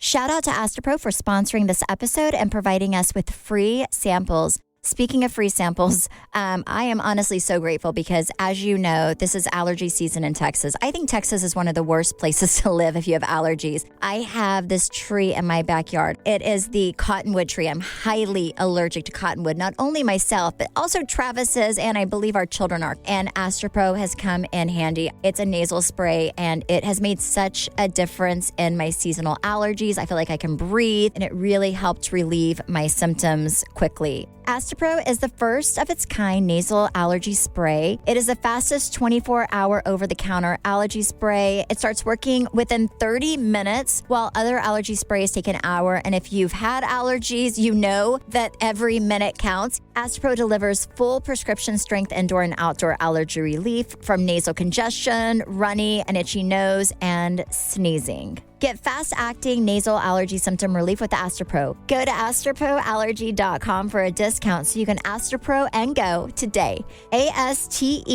Shout out to Astapro for sponsoring this episode and providing us with free samples. Speaking of free samples, I am honestly so grateful because, as you know, this is allergy season in Texas. I think Texas is one of the worst places to live if you have allergies. I have this tree in my backyard. It is the cottonwood tree. I'm highly allergic to cottonwood, not only myself, but also Travis is, and I believe our children are. And Astapro has come in handy. It's a nasal spray, and it has made such a difference in my seasonal allergies. I feel like I can breathe, and it really helped relieve my symptoms quickly. Astapro is the first of its kind nasal allergy spray. It is the fastest 24-hour over-the-counter allergy spray. It starts working within 30 minutes, while other allergy sprays take an hour. And if you've had allergies, you know that every minute counts. Astapro delivers full prescription strength indoor and outdoor allergy relief from nasal congestion, runny and itchy nose, and sneezing. Get fast-acting nasal allergy symptom relief with Astapro. Go to astaproallergy.com for a discount so you can Astapro and go today. ASTEPRO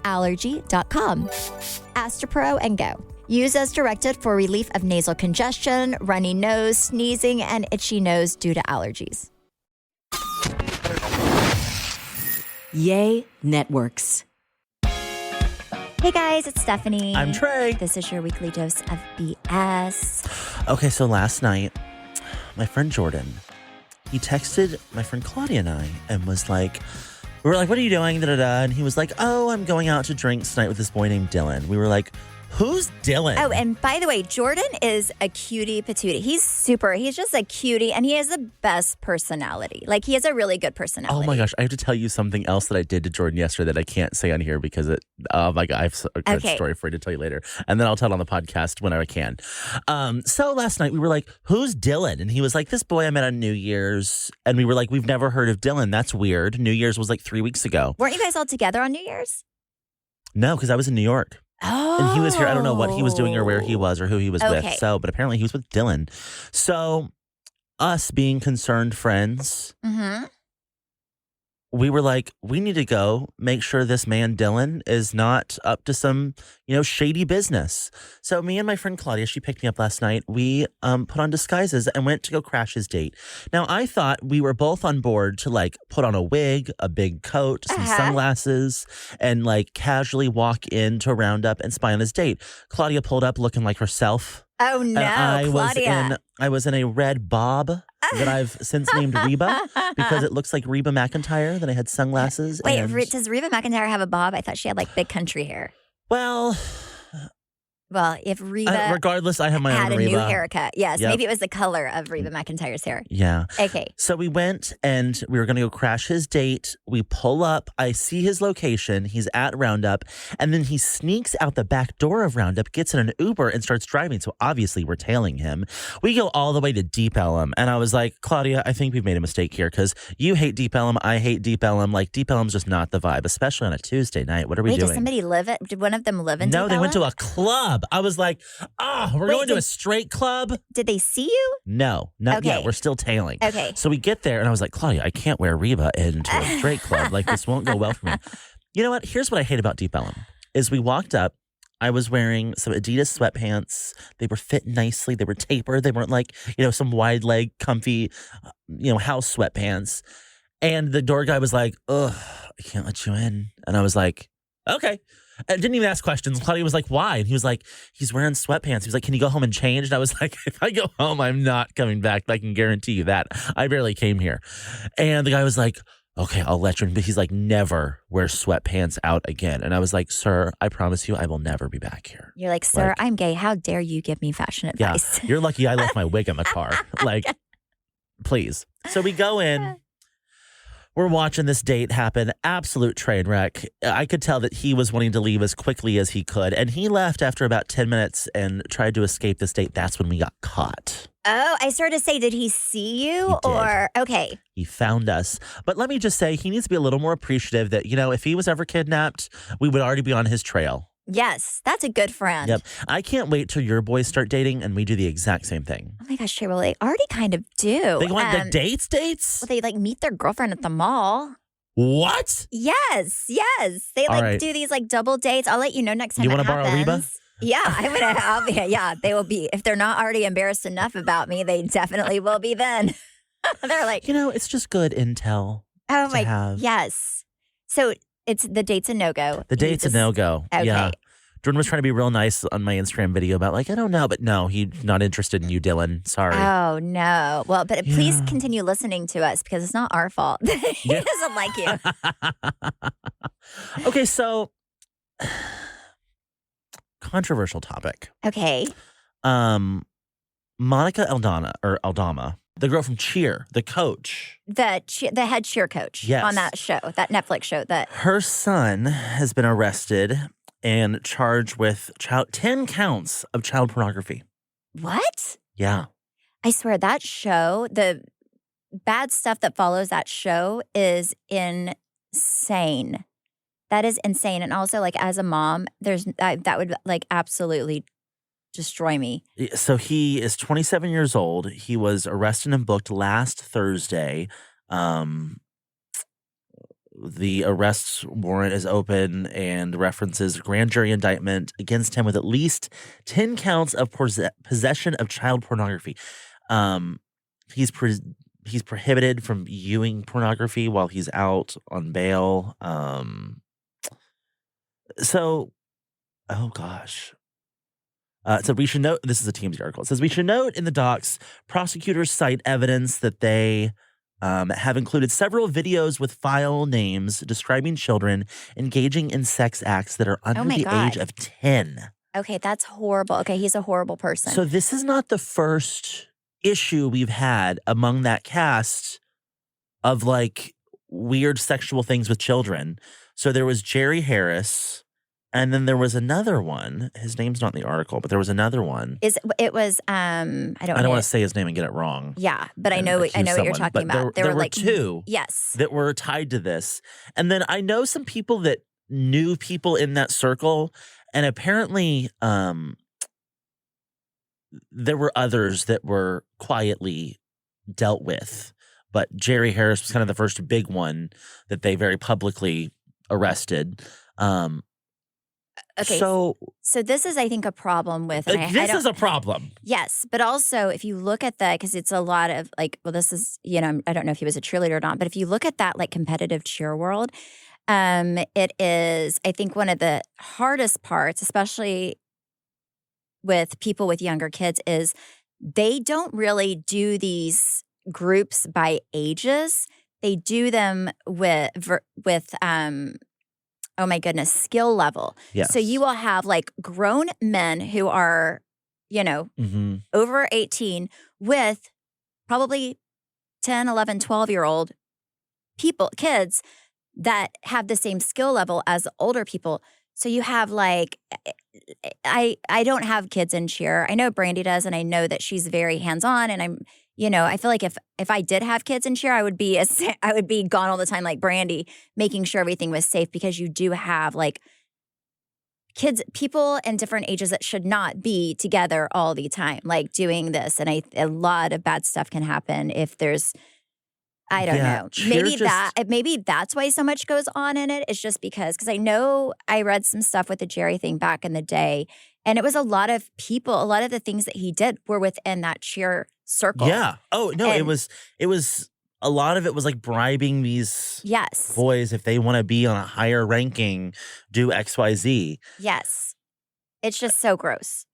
allergy.com. Astapro and go. Use as directed for relief of nasal congestion, runny nose, sneezing, and itchy nose due to allergies. Yay Networks. Hey guys, it's Stephanie. I'm Trey. This is your weekly dose of BS. Okay, so last night, my friend Jordan, he texted my friend Claudia and I and was like, we were like, what are you doing? Da-da-da. And he was like, oh, I'm going out to drinks tonight with this boy named Dylan. We were like, who's Dylan? Oh, and by the way, Jordan is a cutie patootie. He's just a cutie, and he has the best personality. Like, he has a really good personality. Oh my gosh, I have to tell you something else that I did to Jordan yesterday that I can't say on here because oh my God, I have a good story for you to tell you later. And then I'll tell it on the podcast whenever I can. So last night we were like, who's Dylan? And he was like, this boy I met on New Year's. And we were like, we've never heard of Dylan. That's weird. New Year's was like 3 weeks ago. Weren't you guys all together on New Year's? No, because I was in New York. Oh. And he was here. I don't know what he was doing or where he was or who he was with. So, but apparently he was with Dylan. So, us being concerned friends, we were like, we need to go make sure this man Dylan is not up to some, shady business. So me and my friend Claudia, she picked me up last night. We put on disguises and went to go crash his date. Now I thought we were both on board to like put on a wig, a big coat, some sunglasses, and like casually walk into Roundup and spy on his date. Claudia pulled up looking like herself. Oh no, Claudia. I was in a red bob that I've since named Reba because it looks like Reba McEntire. Then I had sunglasses. Wait, does Reba McEntire have a bob? I thought she had like big country hair. Well, if Reba regardless, I have my had own a Reba. new haircut. Yes, Yep. Maybe it was the color of Reba McEntire's hair. Yeah. Okay. So we went and we were going to go crash his date. We pull up. I see his location. He's at Roundup. And then he sneaks out the back door of Roundup, gets in an Uber and starts driving. So obviously we're tailing him. We go all the way to Deep Ellum. And I was like, Claudia, I think we've made a mistake here because you hate Deep Ellum. I hate Deep Ellum. Like Deep Ellum's just not the vibe, especially on a Tuesday night. What are we doing? Did somebody did one of them live in Deep Ellum? No, they went to a club. I was like, we're going to a straight club. Did they see you? No, not yet. We're still tailing. Okay. So we get there and I was like, Claudia, I can't wear Reba into a straight club. Like this won't go well for me. You know what? Here's what I hate about Deep Ellum is we walked up. I was wearing some Adidas sweatpants. They were fit nicely. They were tapered. They weren't like, some wide leg, comfy, house sweatpants. And the door guy was like, ugh, I can't let you in. And I was like, okay. I didn't even ask questions. Claudia was like, why? And he was like, he's wearing sweatpants. He was like, can you go home and change? And I was like, if I go home, I'm not coming back. I can guarantee you that. I barely came here. And the guy was like, okay, I'll let you in. But he's like, never wear sweatpants out again. And I was like, sir, I promise you I will never be back here. You're like, sir, I'm gay. How dare you give me fashion advice? Yeah, you're lucky I left my wig in the car. Like, please. So we go in. We're watching this date happen. Absolute train wreck. I could tell that he was wanting to leave as quickly as he could. And he left after about 10 minutes and tried to escape this date. That's when we got caught. Oh, I started to say, did he see you? He did. Or, okay. He found us. But let me just say, he needs to be a little more appreciative that, if he was ever kidnapped, we would already be on his trail. Yes, that's a good friend. Yep. I can't wait till your boys start dating and we do the exact same thing. Oh my gosh, Trey, well, they already kind of do. They want the dates? Well, they like meet their girlfriend at the mall. What? Yes. They All right. do these like double dates. I'll let you know next time You it want to borrow happens. Reba? They will be. If they're not already embarrassed enough about me, they definitely will be then. They're like, it's just good intel oh to my, have. yes. So it's the date's a no-go. The date's a no-go. Okay. Yeah. Jordan was trying to be real nice on my Instagram video about I don't know, but no, he's not interested in you, Dylan. Sorry. Oh, no. Well, but please continue listening to us because it's not our fault. He doesn't like you. Okay, so controversial topic. Okay. Monica Aldama, the girl from Cheer, the coach. The head cheer coach on that show, that Netflix show. Her son has been arrested and charged with 10 counts of child pornography. What? Yeah. I swear that show, the bad stuff that follows that show is insane. That is insane. And also, as a mom, that would absolutely destroy me. So he is 27 years old. He was arrested and booked last Thursday. The arrest warrant is open and references grand jury indictment against him with at least 10 counts of possession of child pornography. He's prohibited from viewing pornography while he's out on bail. Oh gosh. So we should note, this is a TMZ article. It says, we should note in the docs, prosecutors cite evidence that they have included several videos with file names describing children engaging in sex acts that are under the age of 10. Okay, that's horrible. Okay, he's a horrible person. So this is not the first issue we've had among that cast of weird sexual things with children. So there was Jerry Harris, and then there was another one. His name's not in the article, but there was another one. I don't want to say his name and get it wrong. Yeah, but I know what you're talking about. There were two that were tied to this. And then I know some people that knew people in that circle, and apparently there were others that were quietly dealt with. But Jerry Harris was kind of the first big one that they very publicly arrested. Okay, so this is, I think, a problem with. This is a problem. Yes, but also if you look at because it's a lot of this is, I don't know if he was a cheerleader or not, but if you look at that competitive cheer world, it is, I think, one of the hardest parts, especially with people with younger kids, is they don't really do these groups by ages. They do them with oh my goodness, skill level. Yes. So you will have grown men who are, over 18 with probably 10, 11, 12-year-old kids that have the same skill level as older people. So you have I don't have kids in cheer. I know Brandy does, and I know that she's very hands-on, and I'm I feel like if I did have kids in cheer, I would be gone all the time like Brandy, making sure everything was safe, because you do have kids, people in different ages that should not be together all the time, doing this. And a lot of bad stuff can happen if there's, I don't know. Maybe that's why so much goes on in it. It's just because I know I read some stuff with the Jerry thing back in the day, and it was a lot of people, a lot of the things that he did were within that cheer circle. Yeah. Oh no, it was a lot of it was bribing these boys, if they want to be on a higher ranking, do XYZ. Yes. It's just so gross.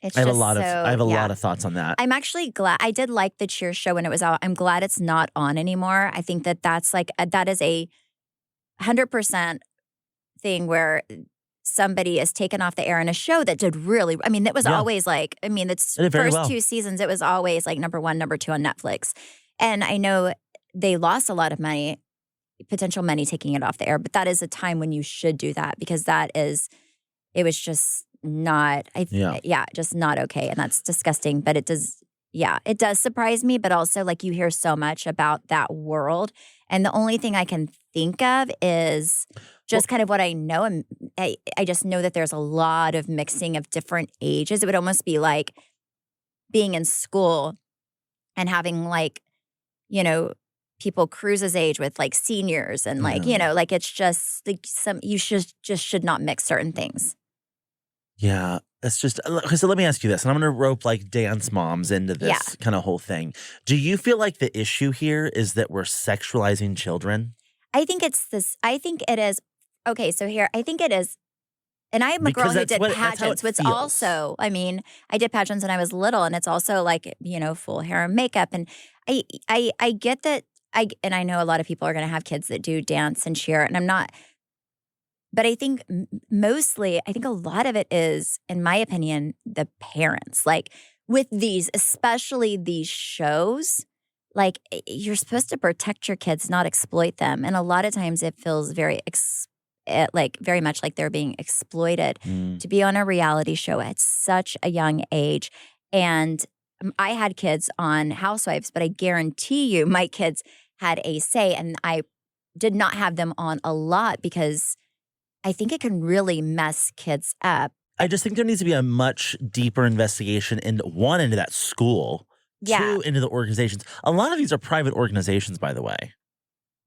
I have a lot of thoughts on that. I'm actually glad. I did like the cheer show when it was out. I'm glad it's not on anymore. I think that's that is a 100% thing where somebody is taken off the air in a show that did really, it was always it's first 2 seasons, it was always number 1, number 2 on Netflix. And I know they lost a lot of money, potential money taking it off the air, but that is a time when you should do that, because it was just not, just not okay. And that's disgusting, but it does surprise me, but also you hear so much about that world. And the only thing I can think of is just kind of what I know. And I just know that there's a lot of mixing of different ages. It would almost be like being in school and having people Cruz's age with seniors and it's just you should not mix certain things. Yeah. It's just, okay, so let me ask you this, and I'm going to rope like dance moms into Yeah. this kind of whole thing. Do you feel like the issue here is that we're sexualizing children? I think it's this. I think it is. Okay, so here, I think it is. And I'm a girl Because who that's did what that's how it pageants, which feels. also, I mean, I did pageants when I was little, and it's also like, full hair and makeup. And I get that. And I know a lot of people are going to have kids that do dance and cheer, and I'm not. But I think mostly, I think a lot of it is, in my opinion, the parents. Like with these, especially these shows, like you're supposed to protect your kids, not exploit them. And a lot of times it feels like very much like they're being exploited Mm. to be on a reality show at such a young age. And I had kids on Housewives, but I guarantee you my kids had a say. And I did not have them on a lot because I think it can really mess kids up. I just think there needs to be a much deeper investigation into that school, Yeah. 2, into the organizations. A lot of these are private organizations, by the way.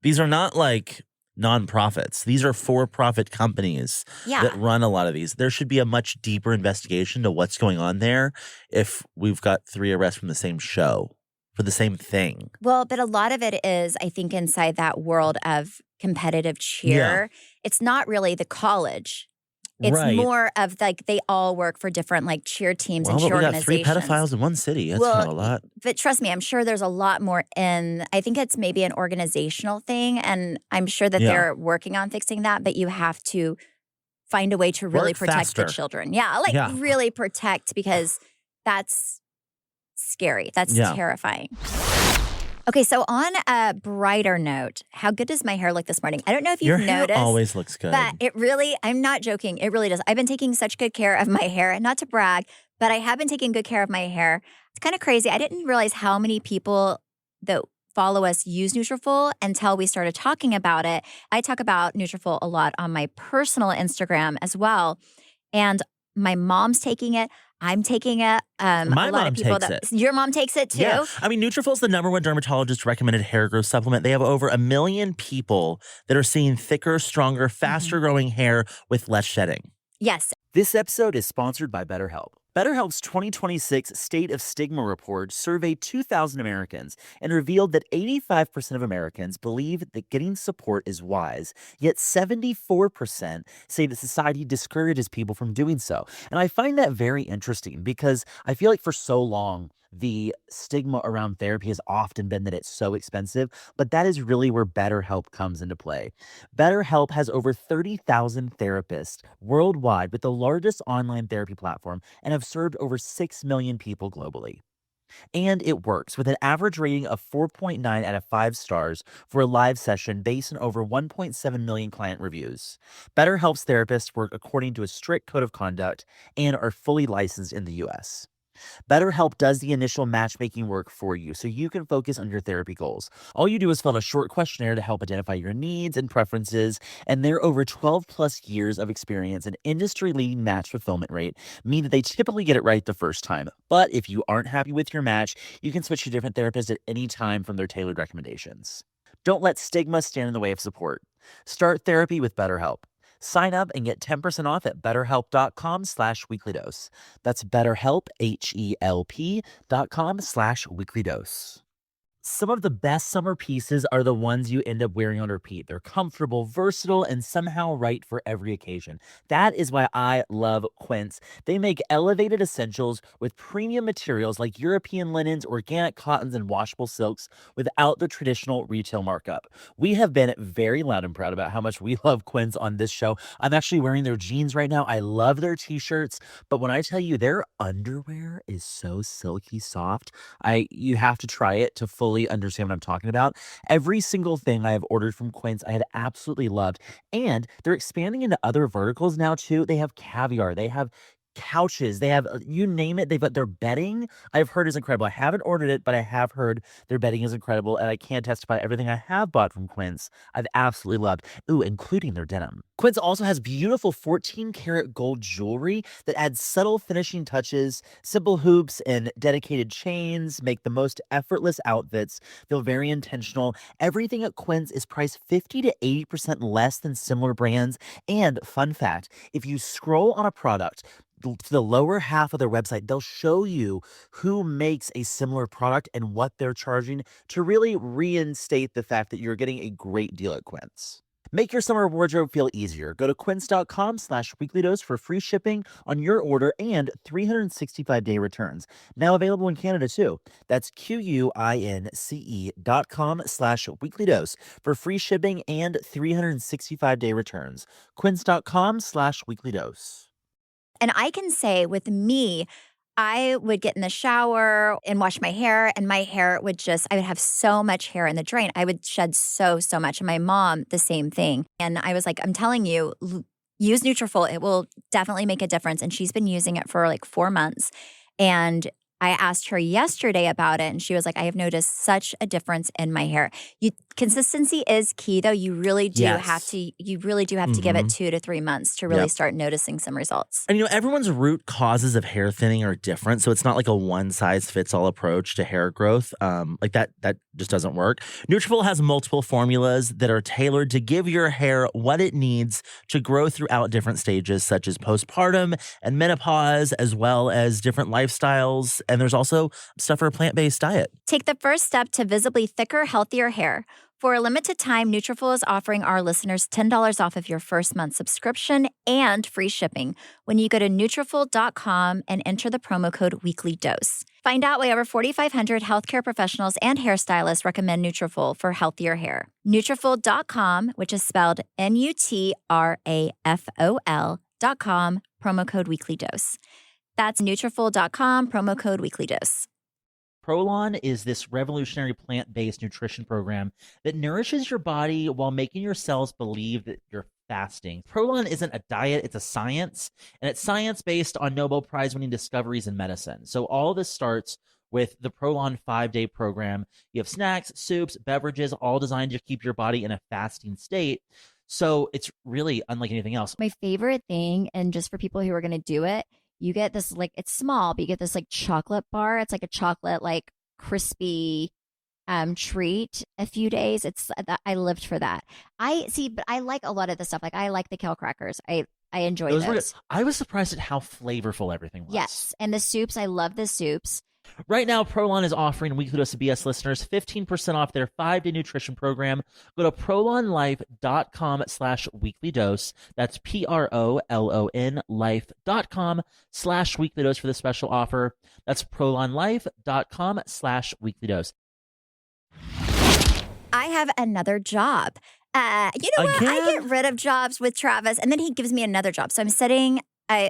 These are not like nonprofits. These are for-profit companies Yeah. that run a lot of these. There should be a much deeper investigation to what's going on there if we've got 3 arrests from the same show for the same thing. Well, but a lot of it is, I think, inside that world of competitive cheer. It's not really the college. It's Right. more of like they all work for different like cheer teams and Well, cheer but we got 3 organizations. pedophiles in one city. That's not a lot. But trust me, I'm sure there's a lot more I think it's maybe an organizational thing, and I'm sure that Yeah. they're working on fixing that, but you have to find a way to really Work protect the faster. children. Yeah, like Yeah. really protect, because that's scary. That's Yeah. terrifying. Okay, so on a brighter note, how good does my hair look this morning? I don't know if Your you've hair noticed. always looks good. But it really, I'm not joking, it really does. I've been taking such good care of my hair, not to brag, but I have been taking good care of my hair. It's kind of crazy. I didn't realize how many people that follow us use Nutrafol until we started talking about it. I talk about Nutrafol a lot on my personal Instagram as well. And my mom's taking it. I'm taking it. My a lot mom of people takes it. Your mom takes it too? Yeah. I mean, Nutrafol's the #1 dermatologist recommended hair growth supplement. They have over 1 million people that are seeing thicker, stronger, faster growing hair with less shedding. Yes. This episode is sponsored by BetterHelp. BetterHelp's 2026 State of Stigma report surveyed 2,000 Americans and revealed that 85% of Americans believe that getting support is wise, yet 74% say that society discourages people from doing so. And I find that very interesting because I feel like for so long, the stigma around therapy has often been that it's so expensive, but that is really where BetterHelp comes into play. BetterHelp has over 30,000 therapists worldwide with the largest online therapy platform and have served over 6 million people globally. And it works with an average rating of 4.9 out of 5 stars for a live session based on over 1.7 million client reviews. BetterHelp's therapists work according to a strict code of conduct and are fully licensed in the US. BetterHelp does the initial matchmaking work for you so you can focus on your therapy goals. All you do is fill out a short questionnaire to help identify your needs and preferences, and their over 12 plus years of experience and industry-leading match fulfillment rate mean that they typically get it right the first time. But if you aren't happy with your match, you can switch to different therapists at any time from their tailored recommendations. Don't let stigma stand in the way of support. Start therapy with BetterHelp. Sign up and get 10% off at betterhelp.com/weeklydose. That's BetterHelp, HELP.com/weeklydose. Some of the best summer pieces are the ones you end up wearing on repeat. They're comfortable, versatile, and somehow right for every occasion. That is why I love Quince. They make elevated essentials with premium materials like European linens, organic cottons, and washable silks without the traditional retail markup. We have been very loud and proud about how much we love Quince on this show. I'm actually wearing their jeans right now. I love their t-shirts, but when I tell you their underwear is so silky soft, you have to try it to fully understand what I'm talking about. Every single thing I have ordered from Quince, I had absolutely loved. And they're expanding into other verticals now too. They have caviar, they have couches, they have you name it. They've got their bedding. I've heard is incredible. I haven't ordered it, but I have heard their bedding is incredible, and I can testify everything I have bought from Quince I've absolutely loved. Ooh, including their denim. Quince also has beautiful 14-karat gold jewelry that adds subtle finishing touches. Simple hoops and dedicated chains make the most effortless outfits feel very intentional. Everything at Quince is priced 50 to 80% less than similar brands. And fun fact, if you scroll on a product, to the lower half of their website, they'll show you who makes a similar product and what they're charging to really reinstate the fact that you're getting a great deal at Quince. Make your summer wardrobe feel easier. Go to quince.com/weeklydose for free shipping on your order and 365-day returns. Now available in Canada too. That's QUINCE.com/weeklydose for free shipping and 365-day returns. Quince.com/weeklydose. And I can say with me, I would get in the shower and wash my hair, and my hair would I would have so much hair in the drain. I would shed so much. And my mom, the same thing. And I was like, I'm telling you, use Nutrafol. It will definitely make a difference. And she's been using it for like 4 months. And I asked her yesterday about it, and she was like, I have noticed such a difference in my hair. Consistency is key, though. You really do have to give it 2 to 3 months to really start noticing some results. And everyone's root causes of hair thinning are different, so it's not like a one-size-fits-all approach to hair growth. Like that just doesn't work. Nutrafol has multiple formulas that are tailored to give your hair what it needs to grow throughout different stages, such as postpartum and menopause, as well as different lifestyles. And there's also stuff for a plant-based diet. Take the first step to visibly thicker, healthier hair. For a limited time, Nutrafol is offering our listeners $10 off of your first month subscription and free shipping when you go to Nutrafol.com and enter the promo code WeeklyDose. Find out why over 4,500 healthcare professionals and hairstylists recommend Nutrafol for healthier hair. Nutrafol.com, which is spelled Nutrafol.com, promo code WeeklyDose. That's Nutrafol.com, promo code WeeklyDose. Prolon is this revolutionary plant-based nutrition program that nourishes your body while making your cells believe that you're fasting. Prolon isn't a diet, it's a science, and it's science based on Nobel Prize-winning discoveries in medicine. So all this starts with the Prolon 5-day program. You have snacks, soups, beverages, all designed to keep your body in a fasting state. So it's really unlike anything else. My favorite thing, and just for people who are going to do it, you get this, like, it's small, but you get this like chocolate bar. It's like a chocolate, like, crispy treat a few days. I lived for that. But I like a lot of the stuff. Like, I like the kale crackers. I enjoy those. I was surprised at how flavorful everything was. Yes. And the soups, I love the soups. Right now, Prolon is offering Weekly Dose of BS listeners 15% off their 5-day nutrition program. Go to prolonlife.com/weeklydose. That's PROLON life.com/weeklydose for the special offer. That's prolonlife.com/weeklydose. I have another job. You know what? I get rid of jobs with Travis, and then he gives me another job. So I'm sitting...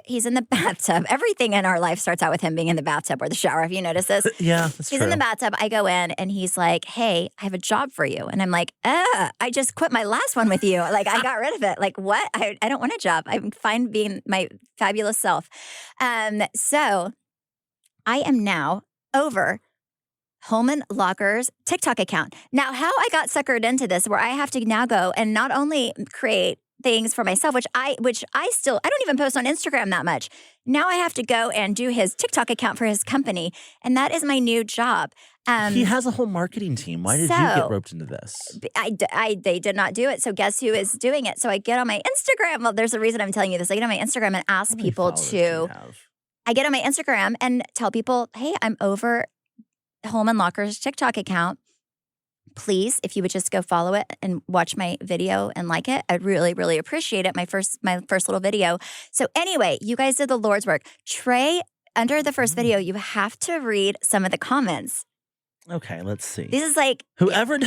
he's in the bathtub. Everything in our life starts out with him being in the bathtub or the shower, if you notice this. Yeah, that's true. He's in the bathtub. I go in and he's like, hey, I have a job for you. And I'm like, I just quit my last one with you. Like, I got rid of it. Like, what? I don't want a job. I'm fine being my fabulous self. So I am now over Holman Locker's TikTok account. Now, how I got suckered into this, where I have to now go and not only create things for myself, which I don't even post on Instagram that much. Now I have to go and do his TikTok account for his company, and that is my new job. He has a whole marketing team. Why did you get roped into this? They did not do it. So guess who is doing it? So I get on my Instagram. Well, there's a reason I'm telling you this. I get on my Instagram and ask people to. I get on my Instagram and tell people, hey, I'm over Holman Locker's TikTok account. Please, if you would just go follow it and watch my video and like it, I'd really, really appreciate it. My first little video. So anyway, you guys did the Lord's work. Trey, under the first video, you have to read some of the comments. Okay, let's see. This is like whoever.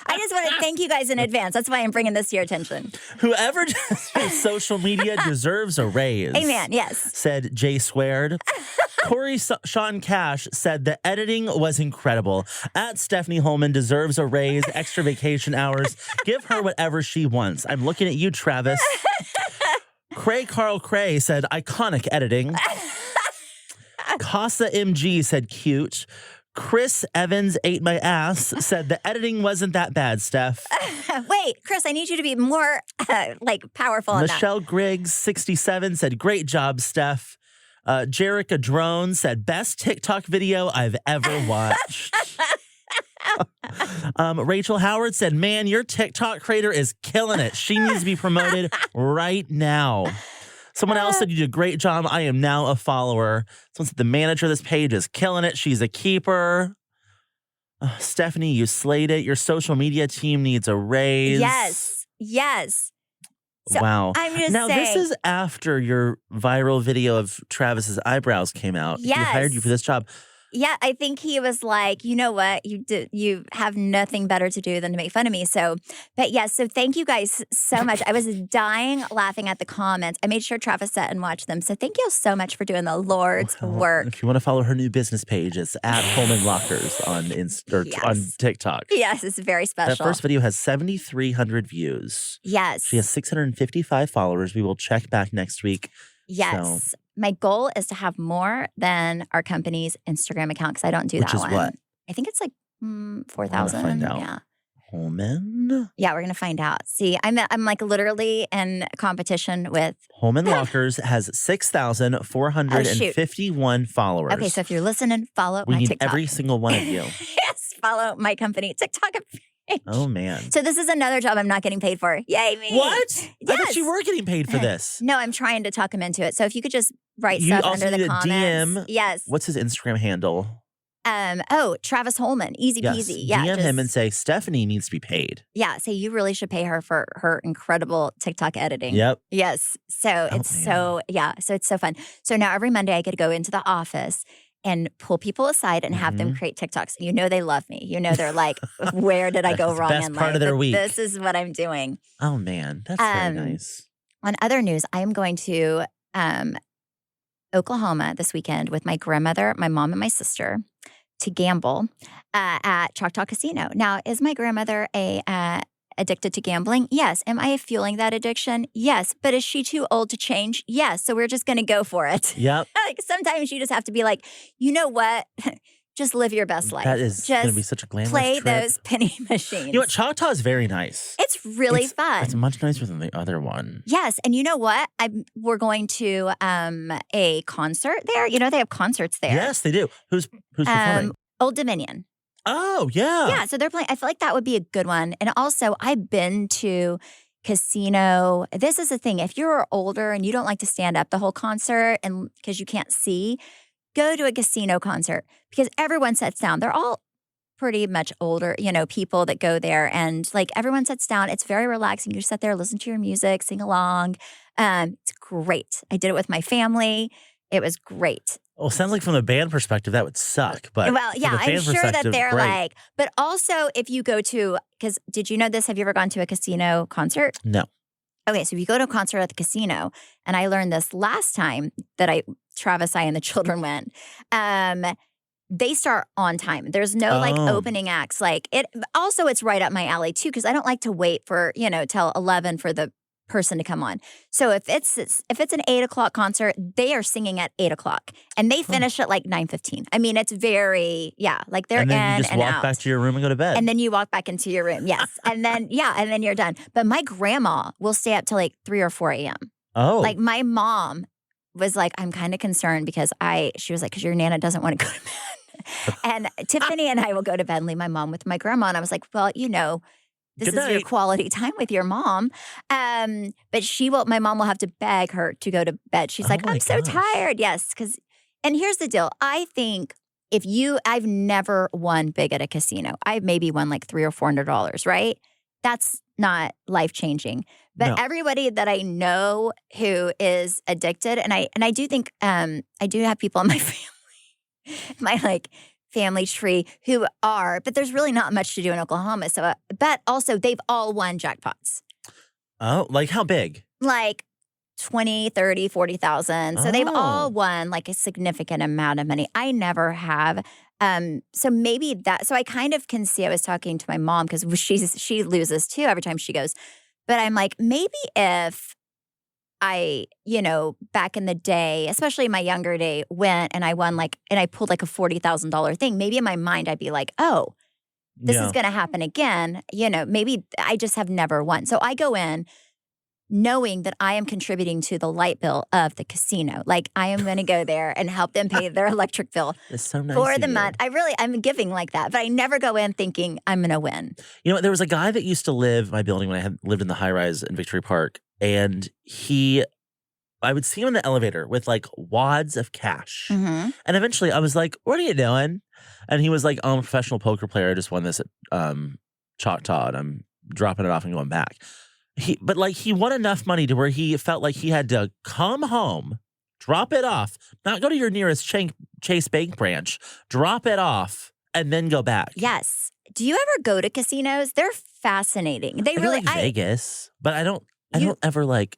I just want to thank you guys in advance. That's why I'm bringing this to your attention. Whoever does social media deserves a raise. Amen. Yes. Said Jay Squared. Corey Sean Cash said the editing was incredible. At Stephanie Holman deserves a raise, extra vacation hours. Give her whatever she wants. I'm looking at you, Travis. Carl Cray said iconic editing. Casa MG said cute. Chris Evans ate my ass said the editing wasn't that bad, Steph. Wait, Chris, I need you to be more powerful on that. Michelle Griggs 67 said great job, Steph. Jerica Drone said best TikTok video I've ever watched. Rachel Howard said, man, your TikTok creator is killing it. She needs to be promoted right now. Someone else said you did a great job. I am now a follower. Someone said the manager of this page is killing it. She's a keeper. Stephanie, you slayed it. Your social media team needs a raise. Yes. So wow. I'm just now, saying. this is after your viral video of Travis's eyebrows came out. Yes. He hired you for this job. Yeah, I think he was like, you know what, you have nothing better to do than to make fun of me. So, but yes, so thank you guys so much. I was dying laughing at the comments. I made sure Travis sat and watched them. So thank you so much for doing the Lord's work. If you want to follow her new business page, it's at Holman Lockers on on TikTok. Yes, it's very special. That first video has 7,300 views. Yes. She has 655 followers. We will check back next week. Yes. So. My goal is to have more than our company's Instagram account because I don't do Which that is one. What? I think it's like 4,000. Find out. Yeah. Holman? Yeah, we're going to find out. See, I'm like literally in competition with... Holman Lockers has 6,451 followers. Okay, so if you're listening, follow my need TikTok. every single one of you. Yes, follow my company TikTok page. Oh, man. So this is another job I'm not getting paid for. Yay, me. What? Yes. I thought you were getting paid for this. No, I'm trying to talk him into it. So if you could just write You stuff also under the need a comments. DM. Yes. What's his Instagram handle? Travis Holman. Easy peasy. Yes. Yeah. DM him and say, Stephanie needs to be paid. Yeah. Say you really should pay her for her incredible TikTok editing. Yep. Yes. So it's so it's so fun. So now every Monday I get to go into the office and pull people aside and have them create TikToks. You know they love me. You know they're like, where did I go wrong best in part life? of their week. This is what I'm doing. Oh, man. That's very nice. On other news, I am going to Oklahoma this weekend with my grandmother, my mom, and my sister to gamble at Choctaw Casino. Now, is my grandmother addicted to gambling? Yes. Am I fueling that addiction? Yes. But is she too old to change? Yes. So we're just going to go for it. Yep. Like sometimes you just have to be like, you know what? Just live your best life. That is going to be such a glamorous play trip. those penny machines. You know what? Choctaw is very nice. It's really fun. It's much nicer than the other one. Yes. And you know what? We're going to a concert there. You know, they have concerts there. Yes, they do. Who's performing? Old Dominion. Oh, yeah. Yeah. So they're playing. I feel like that would be a good one. And also, I've been to casino. This is the thing. If you're older and you don't like to stand up the whole concert and because you can't see, go to a casino concert because everyone sits down. They're all pretty much older, people that go there. And like everyone sits down. It's very relaxing. You just sit there, listen to your music, sing along. It's great. I did it with my family. It was great. Well, sounds like from the band perspective, that would suck. But well, yeah, I'm sure that they're great. like, but also if you go to, because did you know this? Have you ever gone to a casino concert? No. Okay, so if you go to a concert at the casino, and I learned this last time that Travis, I, and the children went, they start on time. There's no like opening acts. Like it. Also, it's right up my alley too because I don't like to wait for till 11 for the person to come on. So if it's an 8 o'clock concert, they are singing at 8 o'clock, and they finish at like 9:15. I mean, it's very like they're and then in you just and walk out. back to your room and go to bed. And then you walk back into your room, yes, and then and then you're done. But my grandma will stay up till like 3 or 4 a.m. Oh, like my mom was like, I'm kind of concerned because she was like, because your Nana doesn't want to go to bed. And Tiffany and I will go to bed and leave my mom with my grandma. And I was like, well, this is your quality time with your mom. But my mom will have to beg her to go to bed. She's like, I'm so tired. Yes. And here's the deal. I think I've never won big at a casino. I've maybe won like $300 or $400, right? That's not life-changing. But everybody that I know who is addicted, and I do think I do have people in my family, my like family tree who are, but there's really not much to do in Oklahoma. So, but also they've all won jackpots. Oh, like how big? Like 20, 30, 40,000. So they've all won like a significant amount of money. I never have. So maybe so I kind of can see, I was talking to my mom because she loses too every time she goes. But I'm like, maybe if I, back in the day, especially my younger day, went and I won and I pulled like a $40,000 thing, maybe in my mind I'd be like, oh, this is going to happen again. Maybe I just have never won. So I go in knowing that I am contributing to the light bill of the casino. Like I am going to go there and help them pay their electric bill so nice for the month. I'm giving like that, but I never go in thinking I'm going to win. There was a guy that used to live in my building when I had lived in the high rise in Victory Park, and I would see him in the elevator with like wads of cash. Mm-hmm. And eventually I was like, what are you doing? And he was like, oh, I'm a professional poker player. I just won this at Choctaw and I'm dropping it off and going back. But like he won enough money to where he felt like he had to come home, drop it off, not go to your nearest Chase Bank branch, drop it off, and then go back. Yes. Do you ever go to casinos? They're fascinating. They I really like Vegas, but I don't ever like.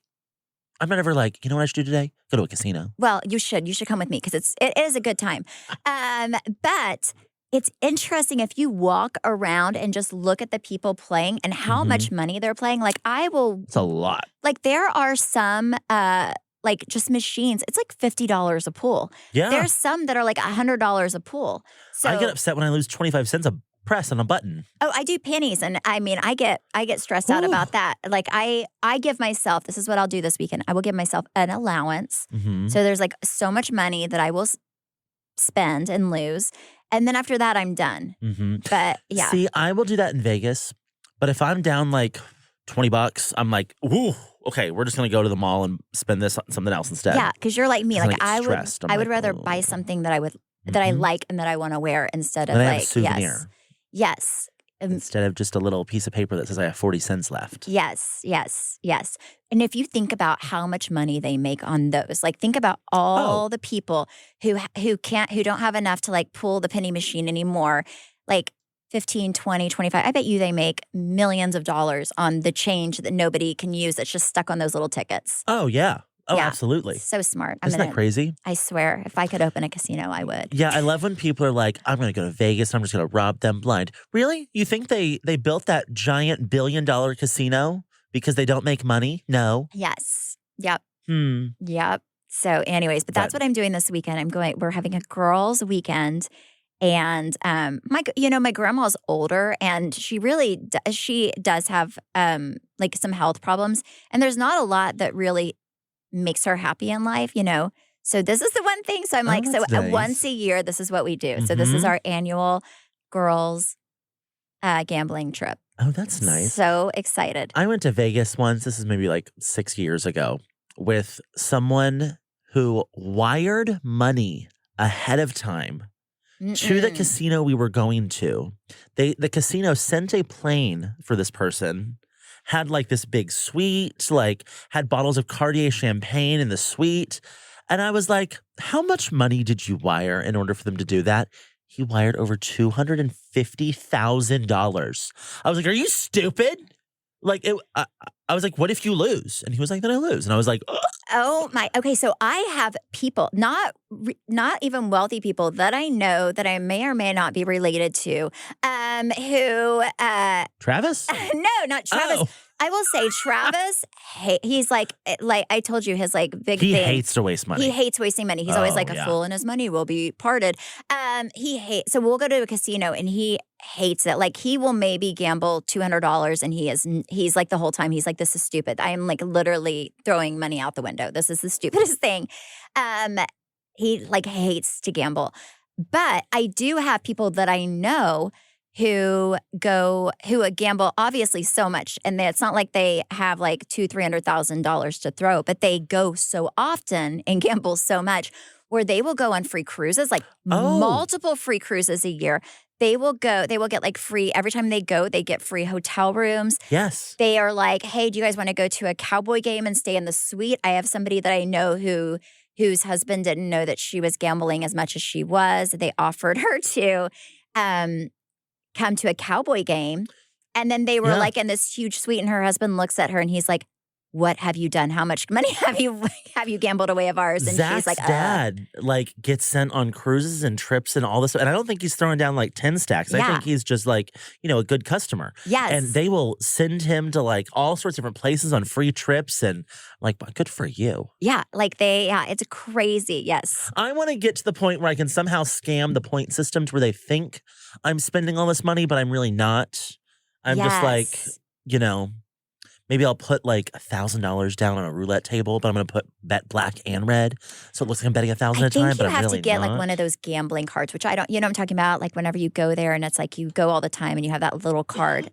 I'm not ever like, you know what I should do today? Go to a casino. Well, you should. You should come with me because it is a good time. But it's interesting if you walk around and just look at the people playing and how much money they're playing. Like It's a lot. Like there are some like just machines. It's like $50 a pool. Yeah. There's some that are like $100 a pool. So I get upset when I lose 25 cents a press on a button. Oh, I do pennies, and I mean, I get stressed out about that. Like I give myself. This is what I'll do this weekend. I will give myself an allowance. So there's like so much money that I will spend and lose, and then after that, I'm done. But yeah, see, I will do that in Vegas, but if I'm down like $20, I'm like, ooh, okay, we're just gonna go to the mall and spend this on something else instead. Yeah, because you're like me. Like I would like, rather buy something that I like and that I want to wear instead of like a souvenir. Yes. Instead of just a little piece of paper that says I have 40 cents left. Yes. And if you think about how much money they make on those, like think about all the people who don't have enough to like pull the penny machine anymore, like 15, 20, 25. I bet you they make millions of dollars on the change that nobody can use that's just stuck on those little tickets. Oh, yeah. Oh, yeah. Absolutely. So smart. Isn't that crazy? I swear, if I could open a casino, I would. Yeah, I love when people are like, I'm going to go to Vegas and I'm just going to rob them blind. Really? You think they built that giant $1 billion casino because they don't make money? No. Yes. Yep. Yep. So anyways, but that's what I'm doing this weekend. We're having a girls' weekend. And my grandma's older, and she does have like some health problems, and there's not a lot that really makes her happy in life, So this is the one thing. So I'm like, nice. Once a year, this is what we do. So this is our annual girls gambling trip. Oh, that's nice. So excited. I went to Vegas once. This is maybe like 6 years ago with someone who wired money ahead of time to the casino we were going to. The casino sent a plane for this person, had like this big suite, like had bottles of Cartier champagne in the suite. And I was like, how much money did you wire in order for them to do that? He wired over $250,000. I was like, are you stupid? Like, I was like, what if you lose? And he was like, then I lose. And I was like, ugh. Oh my. Okay, so I have people, not even wealthy people that I know that I may or may not be related to, who Travis? No, not Travis. Oh. I will say Travis, he's like I told you his like big He thing. hates to waste money. He hates wasting money. He's always like, a fool and his money will be parted. So we'll go to a casino and he hates it. Like he will maybe gamble $200 and he's like the whole time he's like, this is stupid. I am like literally throwing money out the window. This is the stupidest thing. He like hates to gamble. But I do have people that I know who gamble obviously so much, and it's not like they have like $200,000-$300,000 to throw, but they go so often and gamble so much where they will go on free cruises, like multiple free cruises a year. They will get like free every time they go. They get free hotel rooms. Yes, they are like, hey, do you guys want to go to a Cowboy game and stay in the suite? I have somebody that I know whose husband didn't know that she was gambling as much as she was. They offered her to come to a Cowboy game. And then they were like in this huge suite, and her husband looks at her and he's like, what have you done? How much money have you gambled away of ours? And Zach's she's like, dad like gets sent on cruises and trips and all this. And I don't think he's throwing down like 10 stacks. I think he's just like, a good customer. Yes. And they will send him to like all sorts of different places on free trips, and like, good for you. Yeah. Like it's crazy. Yes. I want to get to the point where I can somehow scam the point system to where they think I'm spending all this money, but I'm really not. I'm just like, maybe I'll put like $1,000 down on a roulette table, but I'm going to bet black and red. So it looks like I'm betting 1,000 at a time, but I'm really not. You have to get like one of those gambling cards, which I don't, what I'm talking about? Like whenever you go there and it's like you go all the time and you have that little card.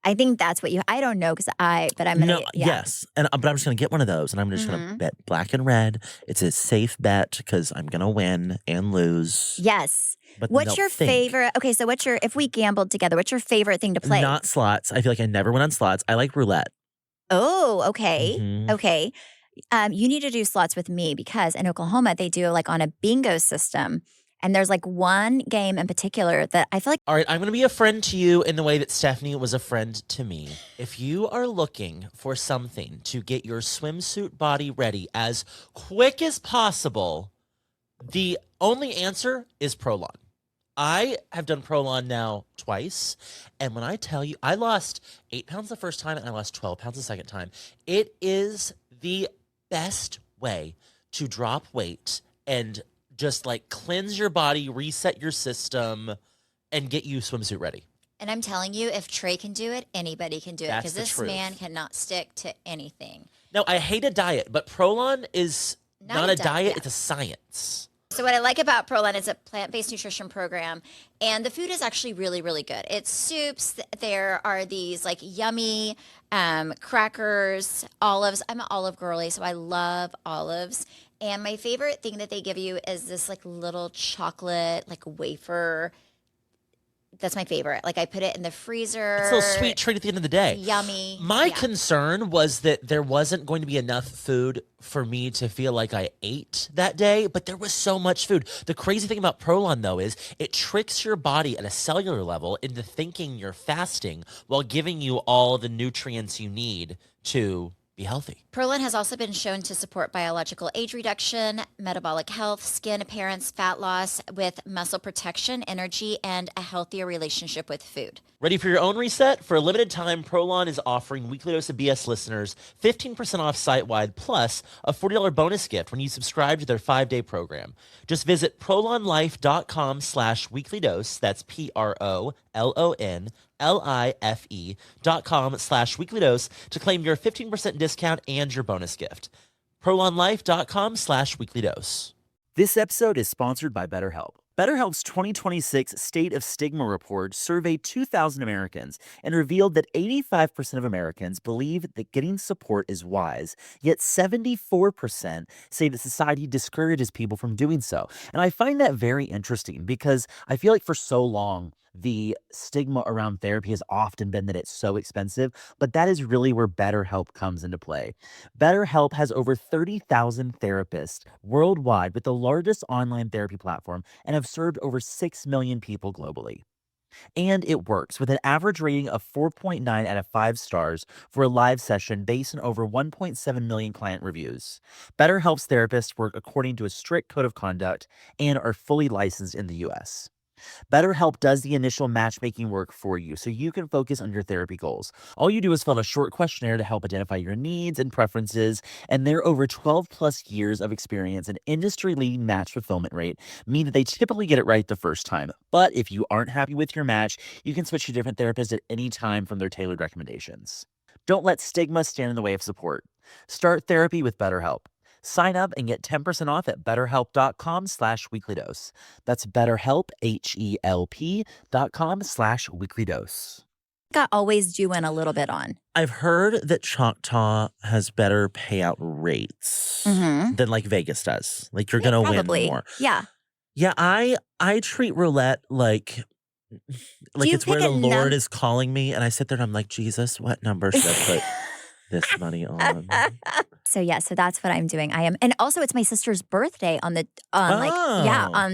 I think that's what I don't know but I'm going to, No, yes. But I'm just going to get one of those and I'm just going to bet black and red. It's a safe bet because I'm going to win and lose. Yes. But what's your favorite? Okay, so if we gambled together, what's your favorite thing to play? Not slots. I feel like I never went on slots. I like roulette. Oh, okay. Mhm. Okay. You need to do slots with me because in Oklahoma, they do like on a bingo system. And there's like one game in particular that I feel like. All right, I'm going to be a friend to you in the way that Stephanie was a friend to me. If you are looking for something to get your swimsuit body ready as quick as possible, the only answer is Prolon. I have done Prolon now twice, and when I tell you, I lost 8 pounds the first time and I lost 12 pounds the second time. It is the best way to drop weight and just like cleanse your body, reset your system, and get you swimsuit ready. And I'm telling you, if Trey can do it, anybody can do it. That's Because the this truth. man cannot stick to anything. Now, I hate a diet, but Prolon is not a diet, yeah. it's a science. So what I like about Prolon is a plant-based nutrition program, and the food is actually really, really good. It's soups. There are these like yummy crackers, olives. I'm an olive girly, so I love olives. And my favorite thing that they give you is this like little chocolate like wafer. That's my favorite. Like I put it in the freezer. It's a little sweet treat at the end of the day. Yummy. My Yeah. concern was that there wasn't going to be enough food for me to feel like I ate that day, but there was so much food. The crazy thing about Prolon, though, is it tricks your body at a cellular level into thinking you're fasting while giving you all the nutrients you need to be healthy. Prolon has also been shown to support biological age reduction, metabolic health, skin appearance, fat loss with muscle protection, energy, and a healthier relationship with food. Ready for your own reset? For a limited time, Prolon is offering Weekly Dose of BS listeners 15% off site-wide plus a $40 bonus gift when you subscribe to their 5-day program. Just visit prolonlife.com/weeklydose. That's PROLONLIFE.com/weeklydose to claim your 15% discount and your bonus gift. prolonlife.com/weeklydose. This episode is sponsored by BetterHelp. BetterHelp's 2026 State of Stigma report surveyed 2,000 Americans and revealed that 85% of Americans believe that getting support is wise, yet 74% say that society discourages people from doing so. And I find that very interesting because I feel like for so long, the stigma around therapy has often been that it's so expensive, but that is really where BetterHelp comes into play. BetterHelp has over 30,000 therapists worldwide with the largest online therapy platform and have served over 6 million people globally. And it works with an average rating of 4.9 out of 5 stars for a live session based on over 1.7 million client reviews. BetterHelp's therapists work according to a strict code of conduct and are fully licensed in the US. BetterHelp does the initial matchmaking work for you so you can focus on your therapy goals. All you do is fill out a short questionnaire to help identify your needs and preferences, and their over 12 plus years of experience and industry-leading match fulfillment rate mean that they typically get it right the first time. But if you aren't happy with your match, you can switch to different therapists at any time from their tailored recommendations. Don't let stigma stand in the way of support. Start therapy with BetterHelp. Sign up and get 10% off at betterhelp.com/weeklydose. That's BetterHelp, HELP.com/weeklydose. I always do win a little bit on. I've heard that Choctaw has better payout rates than like Vegas does. Like you're gonna win more. Yeah. Yeah, I treat roulette like you it's where pick the a Lord is calling me, and I sit there and I'm like, Jesus, what number should I put this money on? So that's what I'm doing. I am, and also it's my sister's birthday on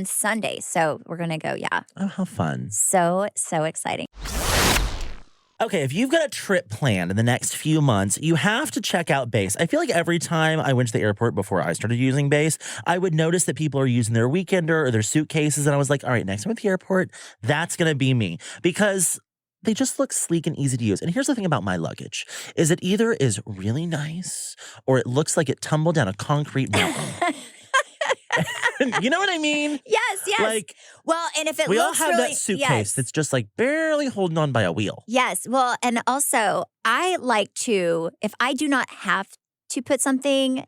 Sunday. So we're gonna go. Yeah. Oh, how fun! So exciting. Okay, if you've got a trip planned in the next few months, you have to check out Base. I feel like every time I went to the airport before I started using Base, I would notice that people are using their weekender or their suitcases, and I was like, all right, next time at the airport, that's gonna be me because they just look sleek and easy to use. And here's the thing about my luggage, is it either is really nice or it looks like it tumbled down a concrete mountain. You know what I mean? Yes. Like, well, and if it we all looks have really, that suitcase yes. that's just like barely holding on by a wheel. Yes. Well, and also I like to, if I do not have to put something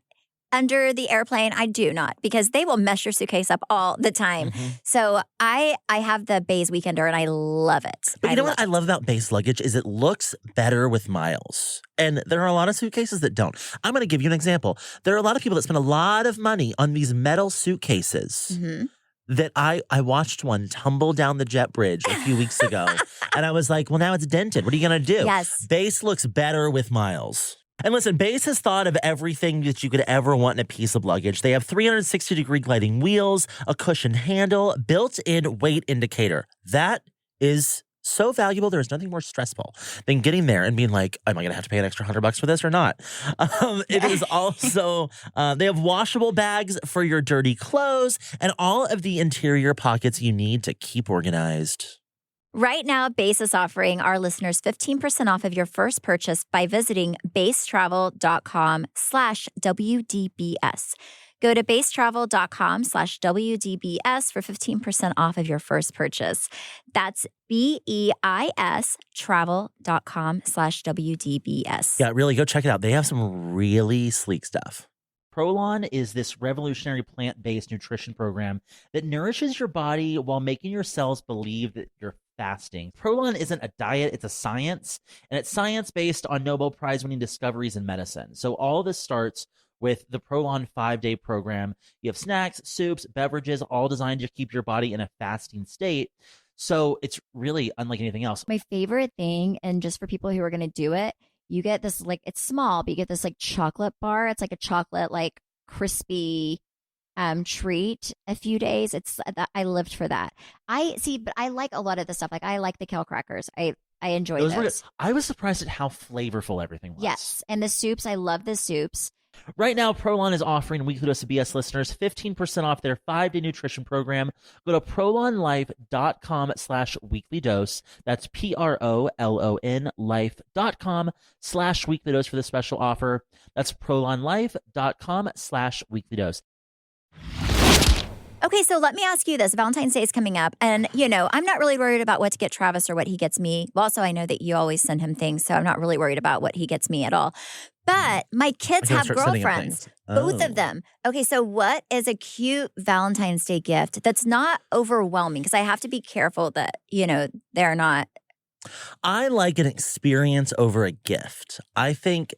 under the airplane. I do not, because they will mess your suitcase up all the time. So I have the Bays Weekender and I love it. But you know what I love about base luggage is it looks better with miles. And there are a lot of suitcases that don't. I'm going to give you an example. There are a lot of people that spend a lot of money on these metal suitcases. That I watched one tumble down the jet bridge a few weeks ago. And I was like, well, now it's dented. What are you going to do? Yes. Base looks better with miles. And listen, Base has thought of everything that you could ever want in a piece of luggage. They have 360-degree gliding wheels, a cushioned handle, built-in weight indicator. That is so valuable. There is nothing more stressful than getting there and being like, am I going to have to pay an extra $100 for this or not? It is also, they have washable bags for your dirty clothes and all of the interior pockets you need to keep organized. Right now, Base is offering our listeners 15% off of your first purchase by visiting basetravel.com/WDBS. Go to basetravel.com/WDBS for 15% off of your first purchase. That's BEIS travel.com/WDBS. Yeah, really, go check it out. They have some really sleek stuff. Prolon is this revolutionary plant-based nutrition program that nourishes your body while making your cells believe that you're fasting. Prolon isn't a diet, it's a science, and it's science based on Nobel Prize-winning discoveries in medicine. So all this starts with the Prolon 5-day program. You have snacks, soups, beverages, all designed to keep your body in a fasting state. So it's really unlike anything else. My favorite thing, and just for people who are going to do it, you get this, like, it's small, but you get this like chocolate bar. It's like a chocolate, like, crispy treat a few days. I lived for that. But I like a lot of the stuff. Like, I like the kale crackers. I enjoy those. I was surprised at how flavorful everything was. Yes. And the soups, I love the soups. Right now, Prolon is offering Weekly Dose of BS listeners 15% off their 5-day nutrition program. Go to prolonlife.com/weeklydose. That's PROLON life.com/weeklydose for the special offer. That's prolonlife.com/weeklydose. Okay, so let me ask you this. Valentine's Day is coming up, and, I'm not really worried about what to get Travis or what he gets me. Also, I know that you always send him things, so I'm not really worried about what he gets me at all. But my kids have girlfriends, both of them. Okay, so what is a cute Valentine's Day gift that's not overwhelming? Because I have to be careful that, they're not. I like an experience over a gift. I think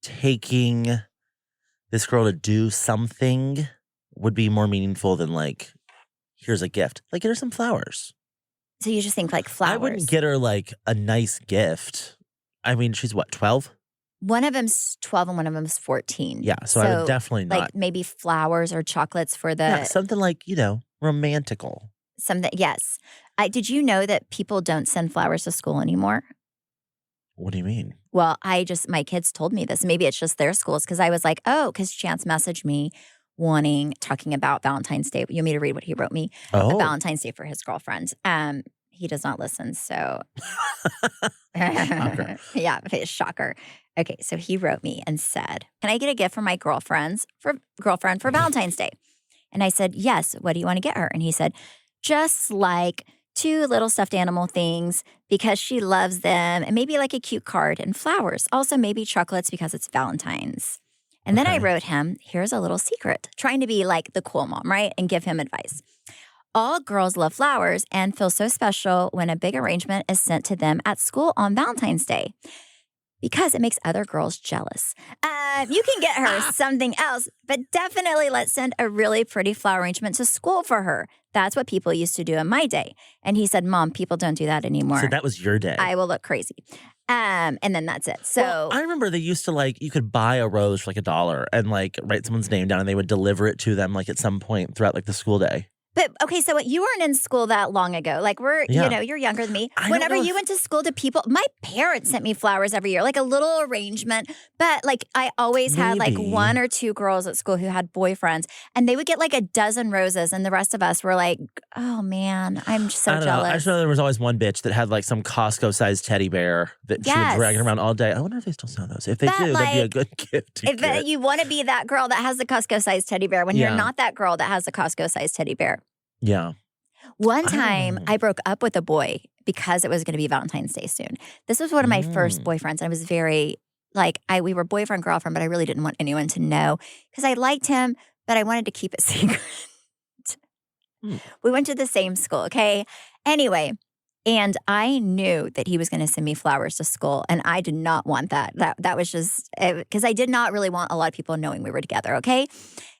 taking this girl to do something would be more meaningful than, like, here's a gift. Like, get her some flowers. So you just think, like, flowers? I wouldn't get her, like, a nice gift. I mean, she's what, 12? One of them's 12 and one of them's 14. Yeah, so I would definitely not. Like, maybe flowers or chocolates for the. Yeah, something like, romantical. Something, yes. Did you know that people don't send flowers to school anymore? What do you mean? Well, my kids told me this. Maybe it's just their schools, because I was like, because Chance messaged me talking about Valentine's Day. You want me to read what he wrote me? Oh. Valentine's Day for his girlfriend. He does not listen, so. Shocker. Yeah, shocker. Okay, so he wrote me and said, "Can I get a gift for my girlfriend for Valentine's Day?" And I said, "Yes. What do you want to get her?" And he said, "Just like 2 little stuffed animal things because she loves them, and maybe like a cute card and flowers. Also maybe chocolates because it's Valentine's." And then I wrote him, "Here's a little secret," trying to be like the cool mom, right? And give him advice. "All girls love flowers and feel so special when a big arrangement is sent to them at school on Valentine's Day, because it makes other girls jealous. You can get her something else, but definitely let's send a really pretty flower arrangement to school for her. That's what people used to do in my day." And he said, "Mom, people don't do that anymore. So that was your day. I will look crazy." And then that's it. So well, I remember they used to, like, you could buy a rose for like $1 and, like, write someone's name down and they would deliver it to them, like, at some point throughout, like, the school day. But okay, so you weren't in school that long ago. Like, you're younger than me. Whenever you went to school, my parents sent me flowers every year, like a little arrangement. But like, I always had like 1 or 2 girls at school who had boyfriends, and they would get like a dozen roses, and the rest of us were like, "Oh man, I'm so jealous." I just know there was always one bitch that had like some Costco-sized teddy bear that she would drag around all day. I wonder if they still sell those. If they do, that'd be a good gift to get. You want to be that girl that has the Costco-sized teddy bear when you're not that girl that has the Costco-sized teddy bear. Yeah. One time I broke up with a boy because it was going to be Valentine's Day soon. This was one of my first boyfriends. And I was very we were boyfriend, girlfriend, but I really didn't want anyone to know because I liked him, but I wanted to keep it secret. We went to the same school, okay? Anyway, and I knew that he was going to send me flowers to school, and I did not want that. That was just because I did not really want a lot of people knowing we were together, okay?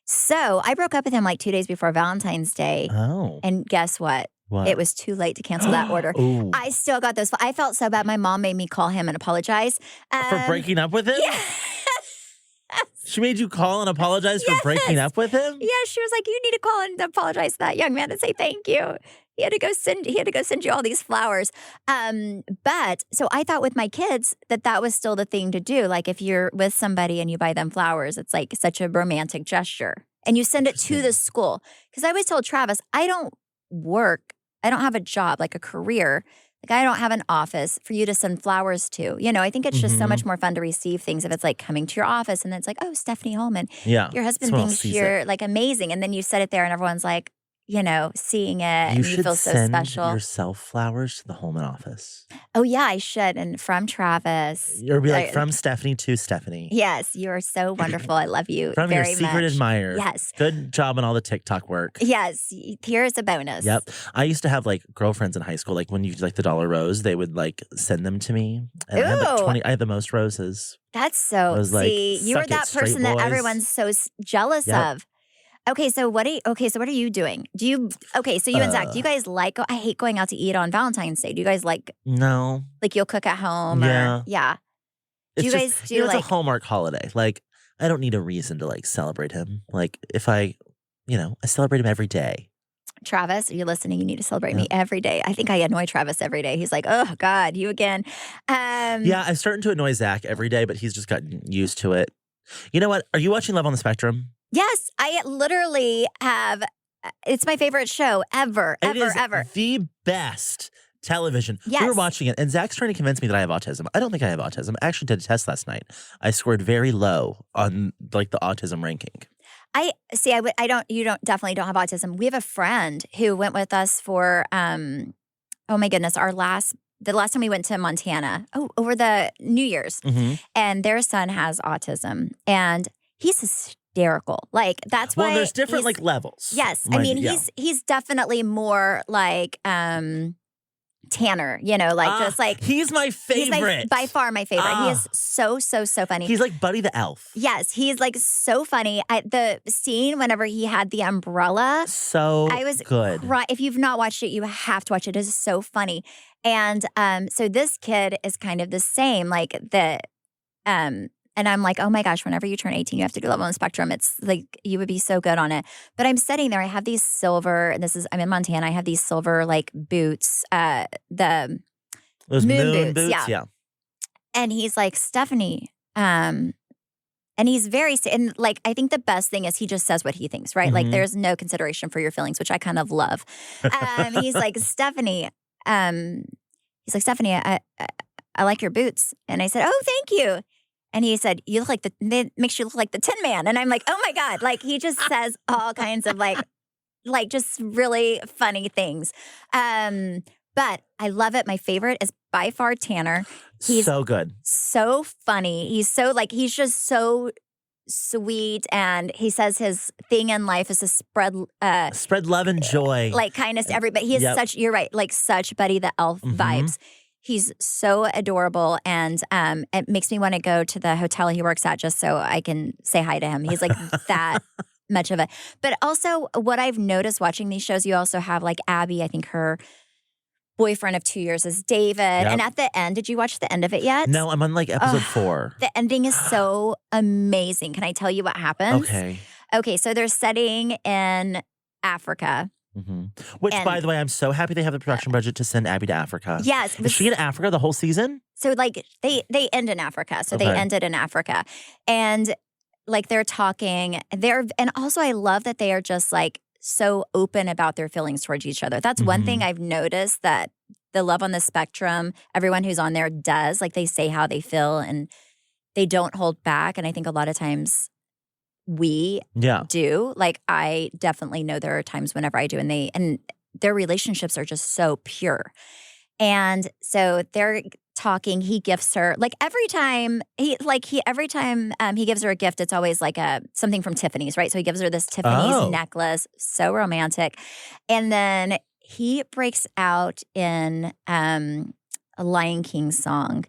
So I broke up with him like 2 days before Valentine's Day. Oh. And guess what? What? It was too late to cancel that order. Ooh. I still got those. I felt so bad. My mom made me call him and apologize. For breaking up with him? Yeah. She made you call and apologize for breaking up with him? Yeah, she was like, you need to call and apologize to that young man and say thank you. He had to go send you all these flowers. But so I thought with my kids that was still the thing to do. Like if you're with somebody and you buy them flowers, it's like such a romantic gesture. And you send it to the school. Because I always told Travis, I don't work. I don't have a job, like a career. Like I don't have an office for you to send flowers to. I think it's just so much more fun to receive things if it's like coming to your office and it's like, oh, Stephanie Holman. Yeah. Your husband Someone else thinks sees you're it. like amazing. And then you set it there and everyone's like, seeing it and you should feel so send special. yourself flowers to the Holman office. Oh, yeah, I should. And from Travis. Or be like, from Stephanie to Stephanie. Yes, you are so wonderful. I love you From very your secret much. admirer. Yes. Good job on all the TikTok work. Yes, here's a bonus. Yep. I used to have like girlfriends in high school. Like when you like the dollar rose, they would like send them to me. And I had like Ooh. 20. I had the most roses. That's so, I was like, you were suck it, that straight person that boys. everyone's so jealous Yep. of. Okay, so what are you doing? So you and Zach, do you guys like, I hate going out to eat on Valentine's Day. Do you guys like No. you'll cook at home? Yeah. Or, yeah. It's you just, guys do it's like- a Hallmark holiday. Like I don't need a reason to like celebrate him. Like if I celebrate him every day. Travis, are you listening? You need to celebrate me every day. I think I annoy Travis every day. He's like, oh God, you again. Yeah, I'm starting to annoy Zach every day, but he's just gotten used to it. You know what? Are you watching Love on the Spectrum? Yes, I literally have. It's my favorite show ever. It is Ever. the best television. We were Yes. watching it, and Zach's trying to convince me that I have autism. I don't think I have autism. I actually did a test last night. I scored very low on like the autism ranking. You definitely don't have autism. We have a friend who went with us for, oh my goodness, the last time we went to Montana, over the New Year's, and their son has autism, and he's hysterical. Like that's why. Well, there's different like levels. Yes, I mean he's definitely more like Tanner, just like he's my favorite. He's by far my favorite. He is so funny. He's like Buddy the Elf. Yes, he's like so funny. The scene whenever he had the umbrella, I was good. If you've not watched it, you have to watch it. It is so funny. And so this kid is kind of the same, like and I'm like, oh my gosh, whenever you turn 18, you have to do Love on the Spectrum. It's like, you would be so good on it. But I'm sitting there, I have these silver, and I'm in Montana, I have these silver like boots, those moon boots. Yeah. And he's like, Stephanie, and he's very, and like, I think the best thing is he just says what he thinks, right? Like there's no consideration for your feelings, which I kind of love. He's like, Stephanie, I like your boots. And I said, oh, thank you. And he said, it makes you look like the Tin Man. And I'm like, oh my God. Like he just says all kinds of like just really funny things. But I love it. My favorite is by far Tanner. He's so good. So funny. He's just so sweet. And he says his thing in life is to spread love and joy. Like kindness to everybody. He has you're right, like such Buddy the Elf vibes. He's so adorable, and it makes me want to go to the hotel he works at just so I can say hi to him. He's like that much of it. But also, what I've noticed watching these shows, you also have like Abby, I think her boyfriend of 2 years is David. Yep. And at the end, did you watch the end of it yet? No, I'm on like episode 4. The ending is so amazing. Can I tell you what happens? Okay, so they're setting in Africa. Which, by the way, I'm so happy they have the production budget to send Abby to Africa. Yes. Is she in Africa the whole season? So like they end in Africa. So they ended in Africa. And like they're talking and also I love that they are just like so open about their feelings towards each other. That's one thing I've noticed that the Love on the Spectrum, everyone who's on there does. Like they say how they feel and they don't hold back. And I think a lot of times we do. Like I definitely know there are times whenever I do, and their relationships are just so pure. And so talking, he gifts her like every time he gives her a gift, it's always like something from Tiffany's, right? So he gives her this Tiffany's necklace, so romantic, and then he breaks out in a Lion King song.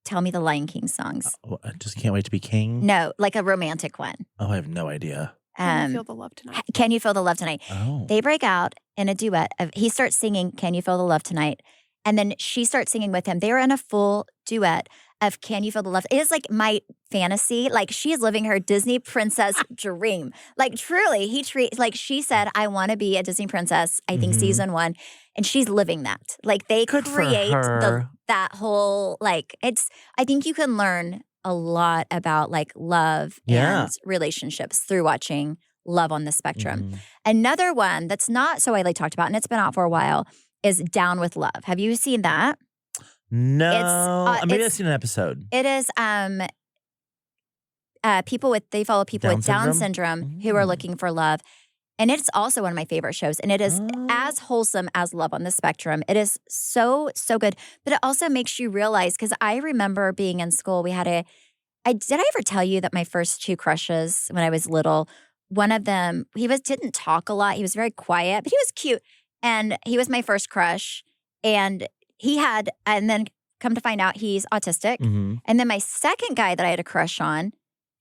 Tell me the Lion King songs. I just can't wait to be king. No, like a romantic one. Oh, I have no idea. Can you feel the love tonight? Can you feel the love tonight? Oh. They break out in a duet. He starts singing Can You Feel the Love Tonight? And then she starts singing with him. They were in a full duet of Can You Feel the Love? It is like my fantasy. Like she is living her Disney princess dream. Like truly, like she said, I want to be a Disney princess, I think season 1. And she's living that. Like they create that whole, like I think you can learn a lot about like love and relationships through watching Love on the Spectrum. Another one that's not so widely talked about, and it's been out for a while, is Down with Love. Have you seen that? No. Maybe I've seen an episode. It is they follow people with Down syndrome who are looking for love. And it's also one of my favorite shows. And it is as wholesome as Love on the Spectrum. It is so, so good. But it also makes you realize, because I remember being in school, did I ever tell you that my first 2 crushes when I was little, one of them, didn't talk a lot. He was very quiet, but he was cute. And he was my first crush. And then come to find out he's autistic. And then my second guy that I had a crush on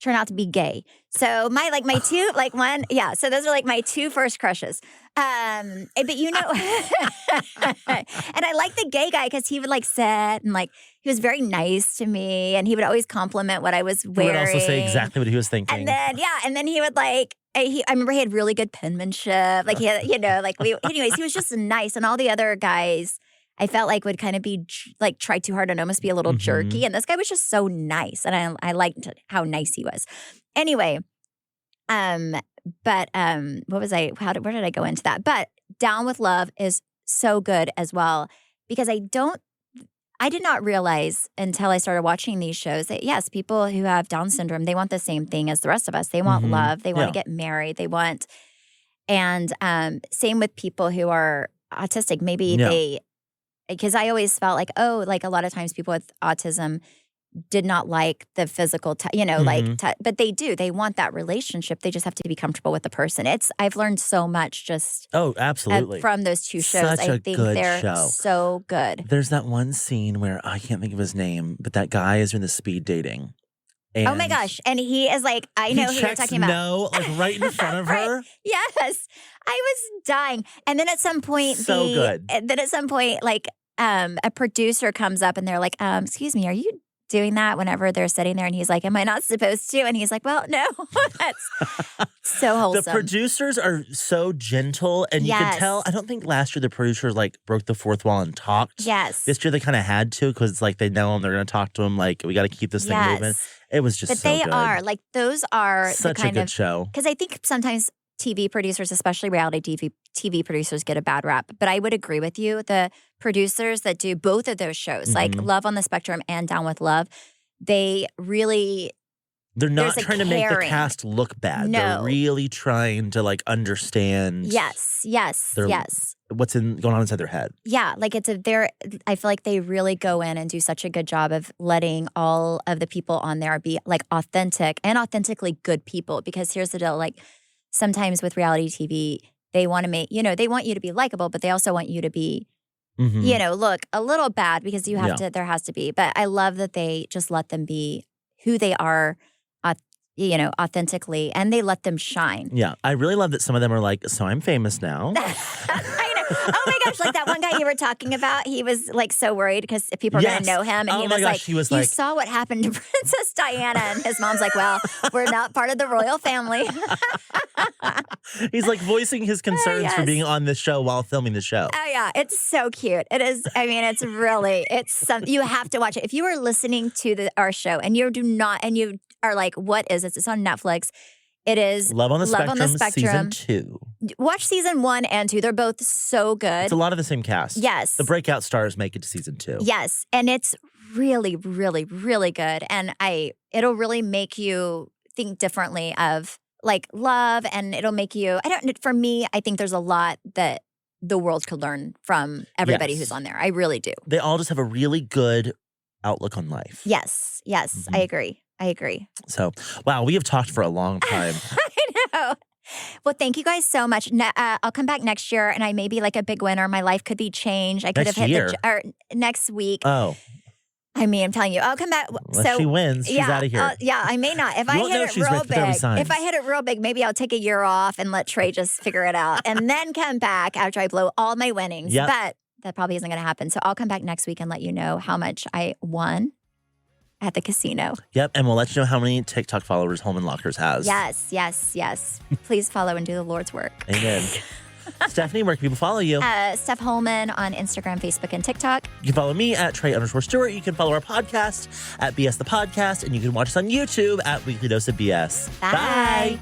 turned out to be gay. So my two, so those are like my 2 first crushes. But you know, and I like the gay guy because he would like sit and like, he was very nice to me and he would always compliment what I was wearing. He would also say exactly what he was thinking. And then he would like, I remember he had really good penmanship. Like he had, anyways, he was just nice. And all the other guys I felt like would kind of be like try too hard and almost be a little jerky. And this guy was just so nice. And I liked how nice he was. Anyway, where did I go into that? But Down with Love is so good as well because I did not realize until I started watching these shows that yes, people who have Down syndrome, they want the same thing as the rest of us. They want love. They want to get married. And same with people who are autistic. Maybe because I always felt like, like a lot of times people with autism did not like the physical, but they do. They want that relationship. They just have to be comfortable with the person. I've learned so much just absolutely from those 2 shows. I think they're so good. There's that one scene where I can't think of his name, but that guy is doing the speed dating. And oh my gosh. And he is like, I know who you're talking about. No, like right in front of her. Yes. I was dying. And then at some point, good. And then at some point, like a producer comes up and they're like, excuse me, are you doing that whenever they're sitting there? And he's like, am I not supposed to? And he's like, well, no. That's so wholesome. The producers are so gentle. And you can tell, I don't think last year the producers like broke the 4th wall and talked. Yes. This year they kind of had to because it's like they know him. They're going to talk to him. Like, we got to keep this thing moving. It was just so good. But they are, like, those are such the kind a good show. Because I think sometimes TV producers, especially reality TV producers, get a bad rap. But I would agree with you. The producers that do both of those shows, like Love on the Spectrum and Down with Love, they're not trying to make the cast look bad. No. They're really trying to like understand. Yes. What's going on inside their head. Yeah, like I feel like they really go in and do such a good job of letting all of the people on there be like authentic and authentically good people. Because here's the deal, like sometimes with reality TV, they want to they want you to be likable, but they also want you to be, look a little bad because you have to, there has to be. But I love that they just let them be who they are, authentically, and they let them shine. Yeah. I really love that some of them are like, so I'm famous now. I know. Oh my gosh, like that one guy you were talking about, he was like so worried because people are going to know him. And he was like, you saw what happened to Princess Diana. And his mom's like, well, we're not part of the royal family. He's like voicing his concerns for being on this show while filming the show. Oh yeah, it's so cute. It is, I mean, you have to watch it. If you are listening to our show and you are like, what is this? It's on Netflix. It is Love on the Spectrum, season 2. Watch season 1 and 2. They're both so good. It's a lot of the same cast. Yes. The breakout stars make it to season 2. Yes. And it's really, really, really good. And it'll really make you think differently of like love, and it'll make you, for me, I think there's a lot that the world could learn from everybody Yes. who's on there. I really do. They all just have a really good outlook on life. Yes. Mhm. I agree. So, wow, we have talked for a long time. I know. Well, thank you guys so much. I'll come back next year, and I may be like a big winner. My life could be changed. I could Next have hit year? or next week. Oh, I mean, I'm telling you, I'll come back. if she wins, she's out of here. Yeah, I may not. If I won't know hit if it she's real right with every big, sign. if I hit it real big, maybe I'll take a year off and let Trey just figure it out, and then come back after I blow all my winnings. Yep. But that probably isn't going to happen. So I'll come back next week and let you know how much I won at the casino. Yep, and we'll let you know how many TikTok followers Home and Lockers has. Yes. Please follow and do the Lord's work. Amen. Stephanie, where can people follow you? Steph Holman on Instagram, Facebook, and TikTok. You can follow me at Trey_Stewart. You can follow our podcast at BS the Podcast, and you can watch us on YouTube at Weekly Dose of BS. Bye.